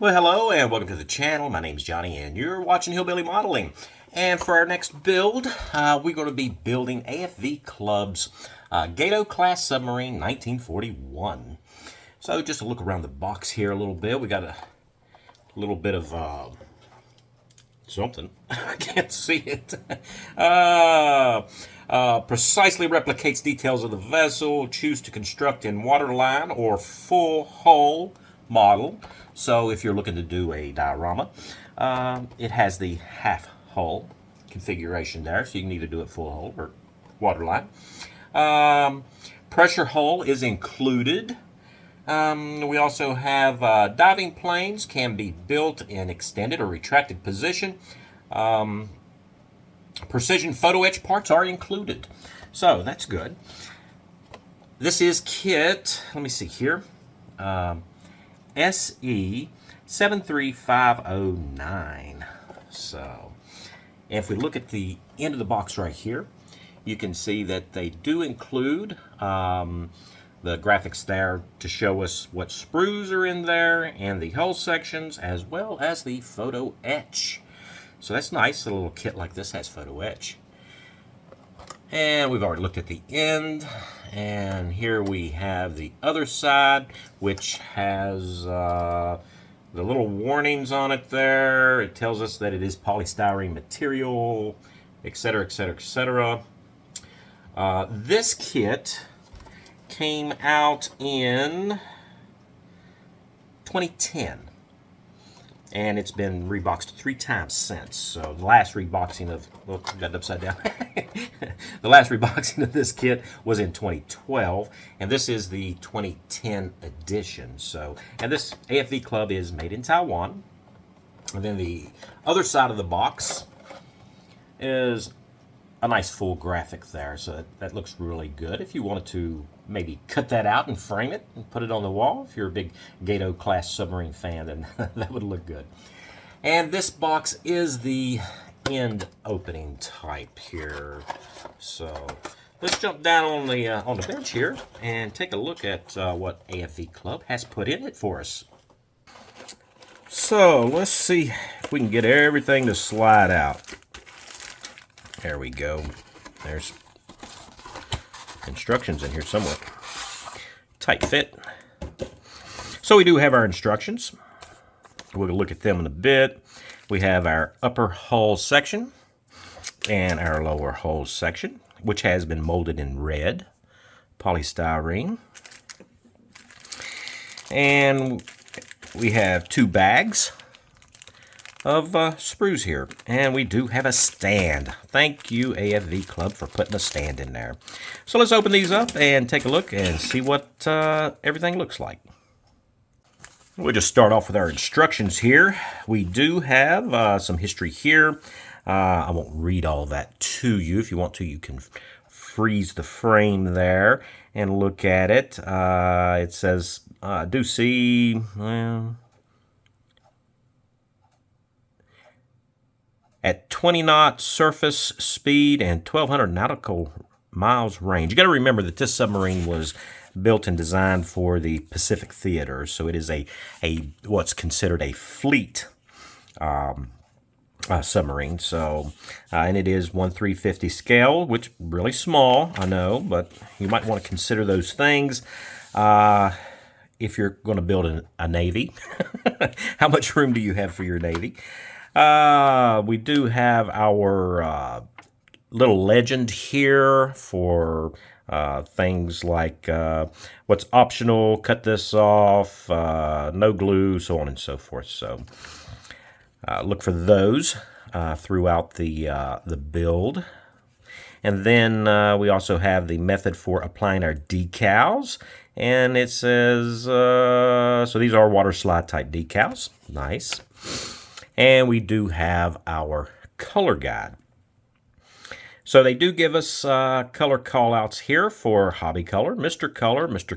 Well, hello and welcome to the channel. My name's Johnny and you're watching Hillbilly Modeling. And for our next build, we're going to be building AFV Club's GATO Class Submarine 1941. So just a look around the box here a little bit. We got a little bit of something. I can't see it. Precisely replicates details of the vessel. Choose to construct in waterline or full hull model. So if you're looking to do a diorama, it has the half hull configuration there, so you can either do it full hull or waterline. Pressure hull is included. We also have diving planes can be built in extended or retracted position. Precision photo etch parts are included, so that's good. This is kit, let me see here, SE 73509. So if we look at the end of the box right here, you can see that they do include the graphics there to show us what sprues are in there and the hull sections, as well as the photo etch. So that's nice. A little kit like this has photo etch. And we've already looked at the end. And here we have the other side, which has the little warnings on it there. It tells us that it is polystyrene material, etc., etc., etc. This kit came out in 2010. And it's been reboxed 3 times since. So the last reboxing of, well, got it upside down. The last reboxing of this kit was in 2012, and this is the 2010 edition. So, and this AFV Club is made in Taiwan. And then the other side of the box is a nice full graphic there, so that looks really good. If you wanted to maybe cut that out and frame it and put it on the wall, if you're a big GATO Class Submarine fan, then that would look good. And this box is the end opening type here. So let's jump down on the bench here and take a look at what AFV Club has put in it for us. So let's see if we can get everything to slide out. There we go. There's instructions in here somewhere. Tight fit. So we do have our instructions. We'll look at them in a bit. We have our upper hull section and our lower hull section, which has been molded in red polystyrene. And we have 2 bags of sprues here, and we do have a stand. Thank you, AFV Club, for putting a stand in there. So let's open these up and take a look and see what everything looks like. We'll just start off with our instructions here. We do have some history here. I won't read all that to you. If you want to, you can freeze the frame there and look at it. It says, do see, well, at 20 knot surface speed and 1,200 nautical miles range. You got to remember that this submarine was built and designed for the Pacific theater, so it is a what's considered a fleet submarine. So, and it is 1/350 scale, which really small, I know, but you might want to consider those things if you're going to build a navy. How much room do you have for your navy? We do have our little legend here for things like what's optional, cut this off, no glue, so on and so forth. So look for those throughout the build. And then we also have the method for applying our decals. And it says, so these are water slide type decals. Nice. And we do have our color guide. So they do give us color callouts here for Hobby Color, Mr.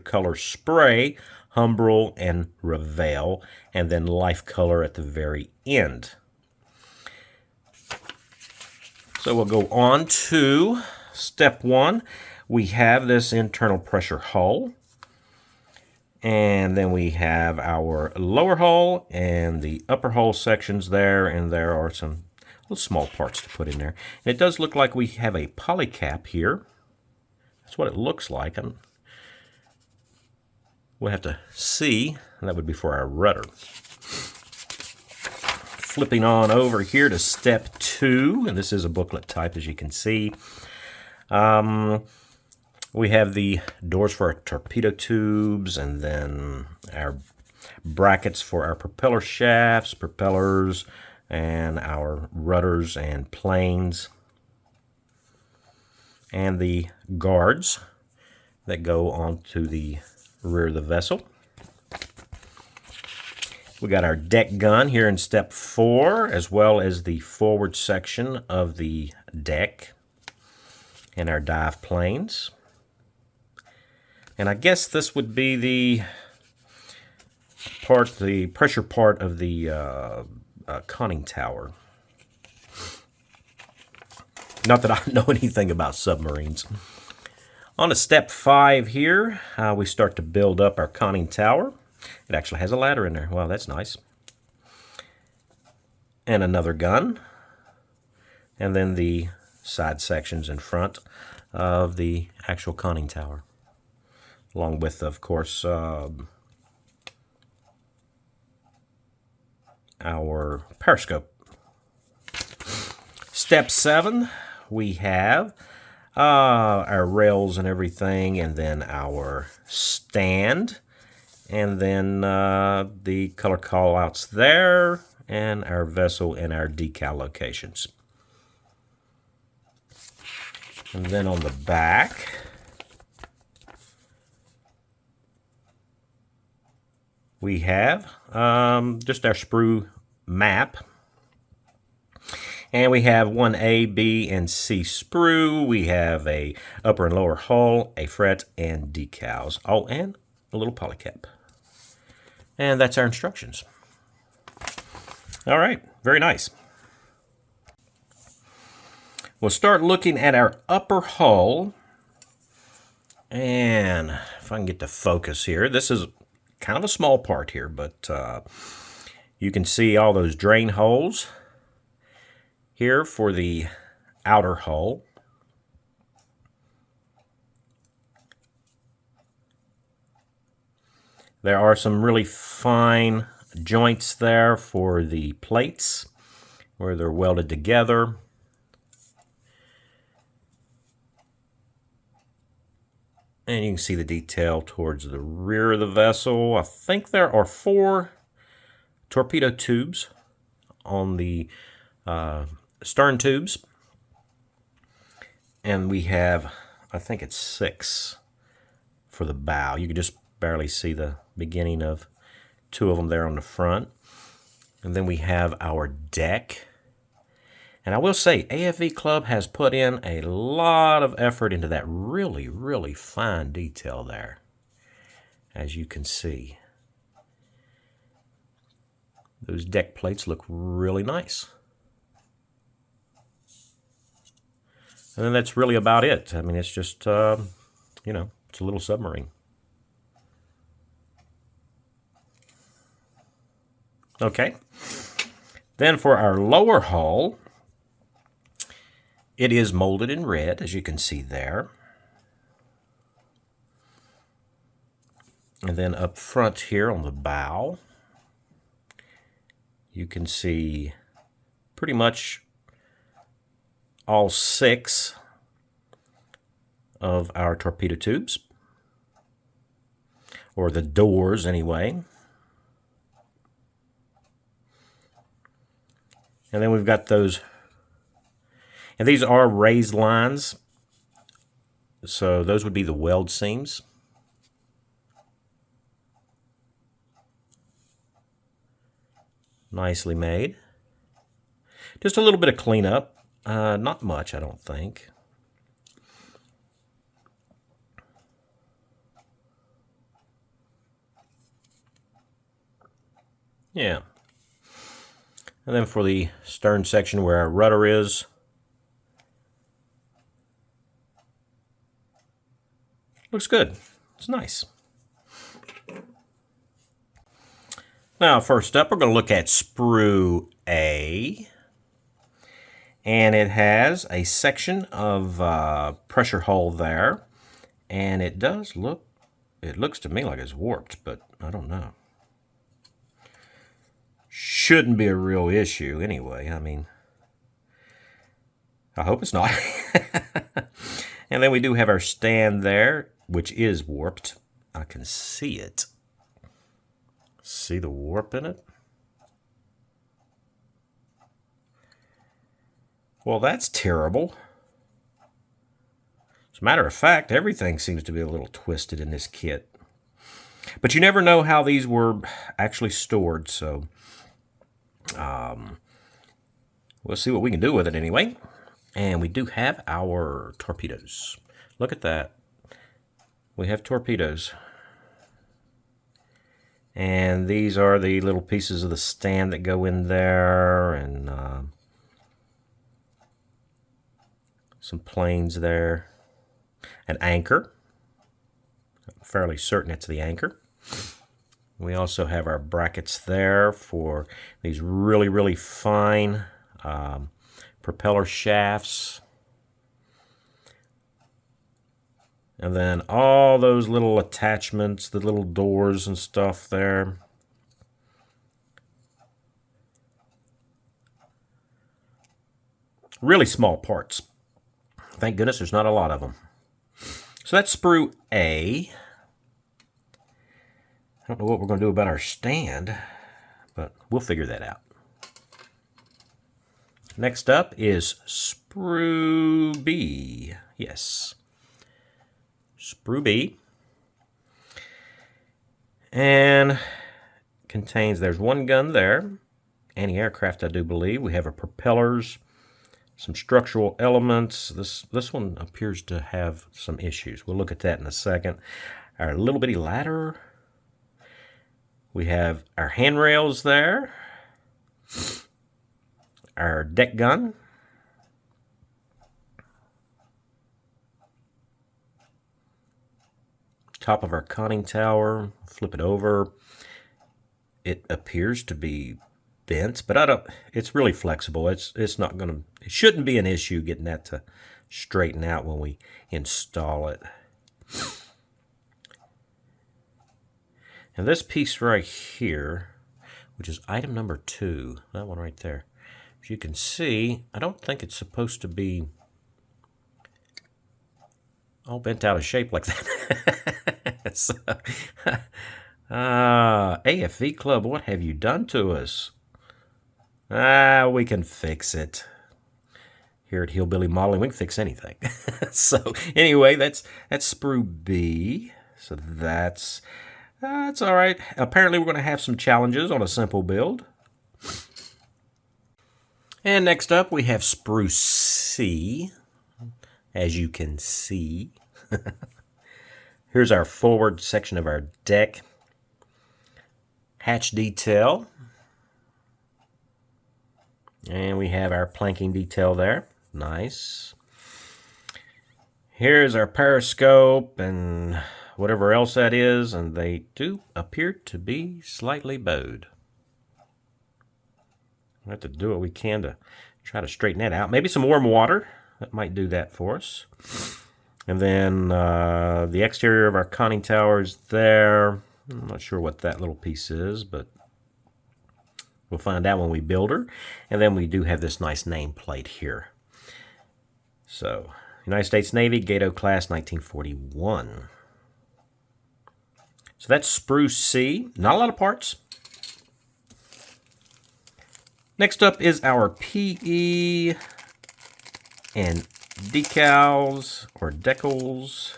Color Spray, Humbrol, and Revell, and then Life Color at the very end. So we'll go on to step 1. We have this internal pressure hull. And then we have our lower hull and the upper hull sections there, and there are some little small parts to put in there. And it does look like we have a polycap here. That's what it looks like. We'll have to see. That would be for our rudder. Flipping on over here to step 2, and this is a booklet type, as you can see. We have the doors for our torpedo tubes, and then our brackets for our propeller shafts, propellers, and our rudders and planes, and the guards that go onto the rear of the vessel. We got our deck gun here in step 4, as well as the forward section of the deck and our dive planes. And I guess this would be the pressure part of the conning tower. Not that I know anything about submarines. On to step 5 here, we start to build up our conning tower. It actually has a ladder in there. Wow, that's nice. And another gun. And then the side sections in front of the actual conning tower. Along with, of course, our periscope. Step 7, we have our rails and everything, and then our stand, and then the color callouts there, and our vessel and our decal locations. And then on the back, we have just our sprue map. And we have 1A, B, and C sprue. We have a upper and lower hull, a fret, and decals. Oh, and a little polycap. And that's our instructions. All right, very nice. We'll start looking at our upper hull. And if I can get the focus here, this is kind of a small part here, but you can see all those drain holes here for the outer hull. There are some really fine joints there for the plates where they're welded together. And you can see the detail towards the rear of the vessel. I think there are 4 torpedo tubes on the stern tubes. And we have, I think it's 6 for the bow. You can just barely see the beginning of 2 of them there on the front. And then we have our deck. And I will say, AFV Club has put in a lot of effort into that really, really fine detail there, as you can see. Those deck plates look really nice. And then that's really about it. I mean, it's just, you know, it's a little submarine. Okay. Then for our lower hull, it is molded in red, as you can see there. And then up front here on the bow, you can see pretty much all 6 of our torpedo tubes, or the doors anyway. And then we've got those. And these are raised lines, so those would be the weld seams. Nicely made. Just a little bit of cleanup. Not much, I don't think. Yeah. And then for the stern section where our rudder is, looks good. It's nice. Now, first up, we're going to look at sprue A. And it has a section of pressure hull there. And it does look, it looks to me like it's warped, but I don't know. Shouldn't be a real issue anyway. I mean, I hope it's not. And then we do have our stand there, which is warped. I can see it. See the warp in it? Well, that's terrible. As a matter of fact, everything seems to be a little twisted in this kit. But you never know how these were actually stored, so we'll see what we can do with it anyway. And we do have our torpedoes. Look at that. We have torpedoes. And these are the little pieces of the stand that go in there, and some planes there. An anchor. I'm fairly certain it's the anchor. We also have our brackets there for these really, really fine propeller shafts. And then all those little attachments, the little doors and stuff there. Really small parts. Thank goodness there's not a lot of them. So that's sprue A. I don't know what we're going to do about our stand, but we'll figure that out. Next up is sprue B. Yes. Sprue B. And contains, there's one gun there. Anti-aircraft, I do believe. We have our propellers, some structural elements. This one appears to have some issues. We'll look at that in a second. Our little bitty ladder. We have our handrails there. Our deck gun. Top of our conning tower. Flip it over. It appears to be bent, but it's really flexible. It's not gonna, it shouldn't be an issue getting that to straighten out when we install it. And this piece right here, which is item number 2, that one right there, as you can see, I don't think it's supposed to be all bent out of shape like that. So, AFV Club, what have you done to us? We can fix it. Here at Hillbilly Modeling, we can fix anything. So anyway, that's sprue B. So that's all right. Apparently, we're going to have some challenges on a simple build. And next up, we have sprue C. As you can see, here's our forward section of our deck. Hatch detail. And we have our planking detail there. Nice. Here's our periscope and whatever else that is, and they do appear to be slightly bowed. We have to do what we can to try to straighten that out. Maybe some warm water. That might do that for us. And then the exterior of our conning tower is there. I'm not sure what that little piece is, but we'll find out when we build her. And then we do have this nice nameplate here. So, United States Navy, GATO Class 1941. So that's sprue C. Not a lot of parts. Next up is our PE and decals or decals.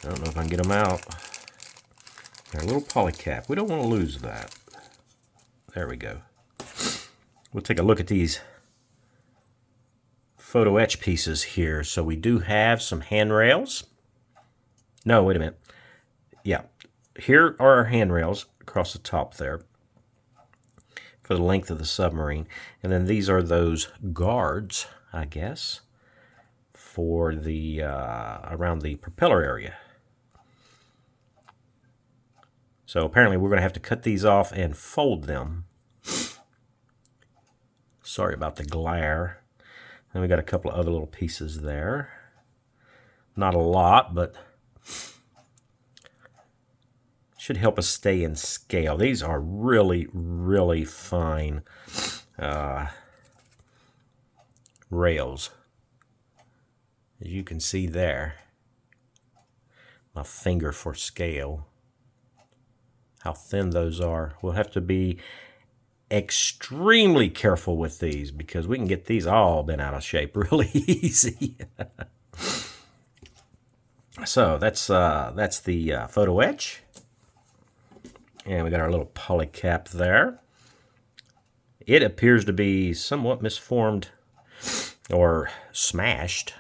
I don't know if I can get them out. They're a little polycap. We don't want to lose that. There we go. We'll take a look at these photo etch pieces here. So we do have some handrails. No, wait a minute. Yeah, here are our handrails across the top there for the length of the submarine. And then these are those guards, I guess, for the around the propeller area. So apparently we're going to have to cut these off and fold them. Sorry about the glare. And we got a couple of other little pieces there. Not a lot, but should help us stay in scale. These are really, really fine rails. As you can see there, my finger for scale. How thin those are. We'll have to be extremely careful with these because we can get these all bent out of shape really easy. So that's the photo etch, and we got our little poly cap there. It appears to be somewhat misformed or smashed.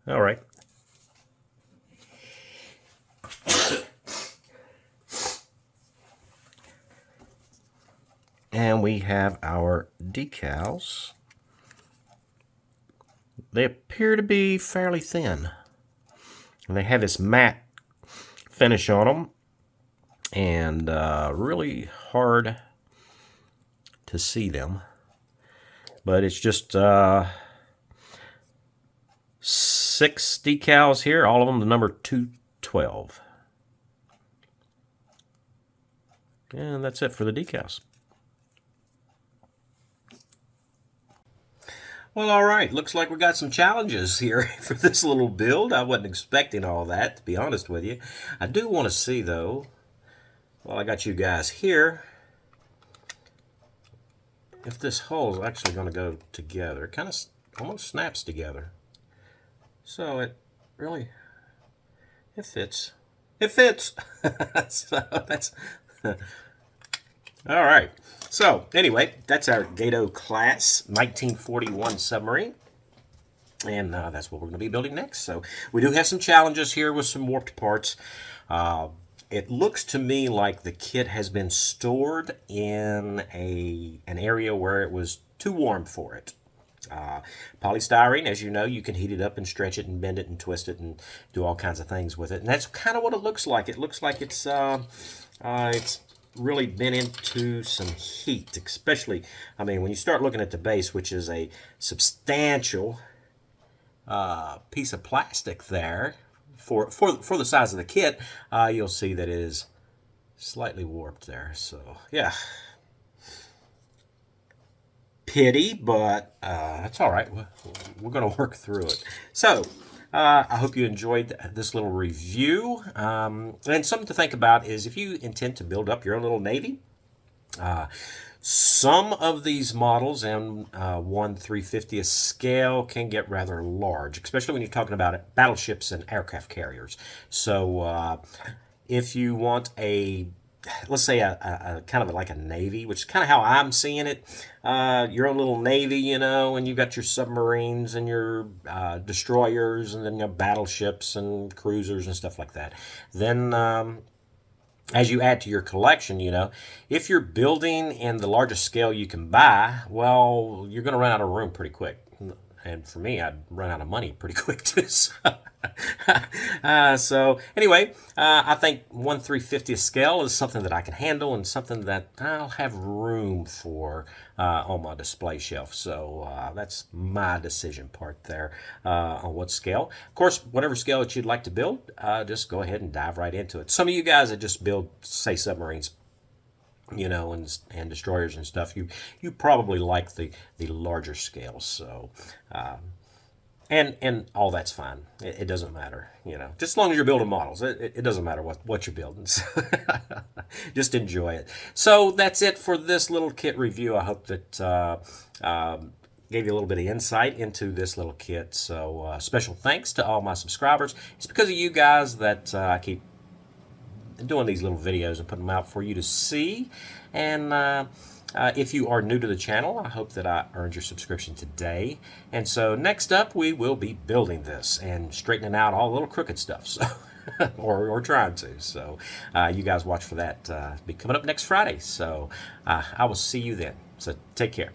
All right. And we have our decals. They appear to be fairly thin. And they have this matte finish on them. And really hard to see them. But it's just 6 decals here. All of them the number 212. And that's it for the decals. Well, all right. Looks like we got some challenges here for this little build. I wasn't expecting all that, to be honest with you. I do want to see, though, while I got you guys here, if this hole is actually going to go together. It kind of almost snaps together. So it really, it fits. It fits. So that's... All right. So anyway, that's our GATO Class 1941 submarine. And that's what we're going to be building next. So we do have some challenges here with some warped parts. It looks to me like the kit has been stored in an area where it was too warm for it. Polystyrene, as you know, you can heat it up and stretch it and bend it and twist it and do all kinds of things with it. And that's kind of what it looks like. It looks like it's really been into some heat, especially, I mean, when you start looking at the base, which is a substantial piece of plastic there for the size of the kit, you'll see that it is slightly warped there. So yeah, pity, but that's all right. We're going to work through it. So I hope you enjoyed this little review. And something to think about is if you intend to build up your own little Navy, some of these models in 1/350th scale can get rather large, especially when you're talking about battleships and aircraft carriers. So if you want let's say a kind of like a Navy, which is kind of how I'm seeing it, your own little Navy, you know, and you've got your submarines and your destroyers and then your battleships and cruisers and stuff like that. Then as you add to your collection, you know, if you're building in the largest scale you can buy, well, you're going to run out of room pretty quick. And for me, I'd run out of money pretty quick too. So anyway, I think 1/350th scale is something that I can handle and something that I'll have room for on my display shelf. So that's my decision part there on what scale. Of course, whatever scale that you'd like to build, just go ahead and dive right into it. Some of you guys that just build, say, submarines, you know, and destroyers and stuff, you probably like the larger scales. So and all that's fine. It doesn't matter, you know, just as long as you're building models. It doesn't matter what you're building. So just enjoy it. So that's it for this little kit review. I hope that gave you a little bit of insight into this little kit. So special thanks to all my subscribers. It's because of you guys that I keep doing these little videos and putting them out for you to see. And if you are new to the channel, I hope that I earned your subscription today. And so next up, we will be building this and straightening out all the little crooked stuff. So or trying to. So you guys watch for that. Be coming up next Friday. So I will see you then. So take care.